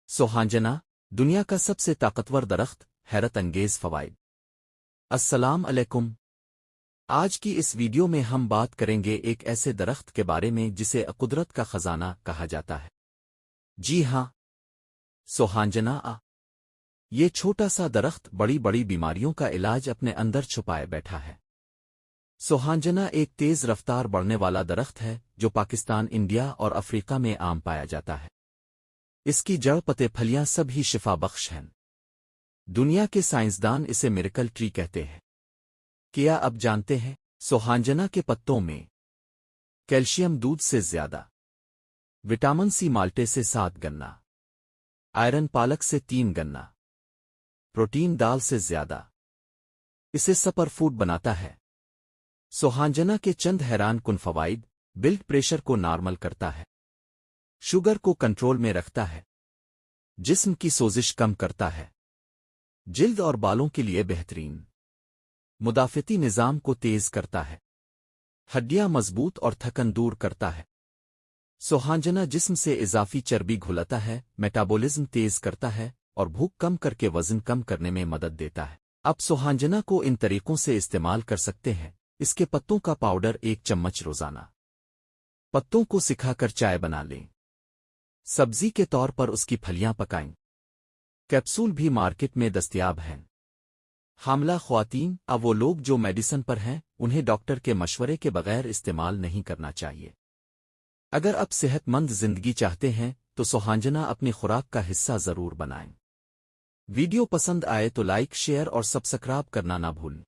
सोहांजना, दुनिया का सबसे ताकतवर दरख्त, हैरत अंगेज फवाइद। अस्सलाम अलैकुम। आज की इस वीडियो में हम बात करेंगे एक ऐसे दरख्त के बारे में जिसे कुदरत का खजाना कहा जाता है। जी हाँ, सोहांजना। ये छोटा सा दरख्त बड़ी बड़ी बीमारियों का इलाज अपने अंदर छुपाए बैठा है। सोहांजना एक तेज रफ्तार बढ़ने वाला दरख्त है जो पाकिस्तान, इंडिया और अफ्रीका में आम पाया जाता है। इसकी जड़, पत्ते, फलियां सब ही शिफा बख्श हैं। दुनिया के साइंसदान इसे मिरेकल ट्री कहते हैं। क्या अब जानते हैं सोहांजना के पत्तों में कैल्शियम दूध से ज्यादा, विटामिन सी माल्टे से 7 गन्ना, आयरन पालक से 3 गन्ना, प्रोटीन दाल से ज्यादा। इसे सुपर फूड बनाता है। सोहांजना के चंद हैरान कुन फवाइद: ब्लड प्रेशर को नॉर्मल करता है, शुगर को कंट्रोल में रखता है, जिस्म की सोजिश कम करता है, जिल्द और बालों के लिए बेहतरीन, मुदाफ़ती निज़ाम को तेज करता है, हड्डियां मजबूत और थकन दूर करता है। सोहांजना जिस्म से इजाफी चर्बी घुलाता है, मेटाबॉलिज्म तेज करता है और भूख कम करके वजन कम करने में मदद देता है। आप सोहांजना को इन तरीकों से इस्तेमाल कर सकते हैं। इसके पत्तों का पाउडर 1 चम्मच रोजाना। पत्तों को सिखाकर चाय बना लें। सब्जी के तौर पर उसकी फलियां पकाएं। कैप्सूल भी मार्केट में दस्तयाब हैं। हामला ख्वातीन, अब वो लोग जो मेडिसिन पर हैं, उन्हें डॉक्टर के मशवरे के बगैर इस्तेमाल नहीं करना चाहिए। अगर आप सेहतमंद जिंदगी चाहते हैं तो सोहांजना अपनी खुराक का हिस्सा जरूर बनाएं। वीडियो पसंद आए तो लाइक, शेयर और सब्सक्राइब करना ना भूलें।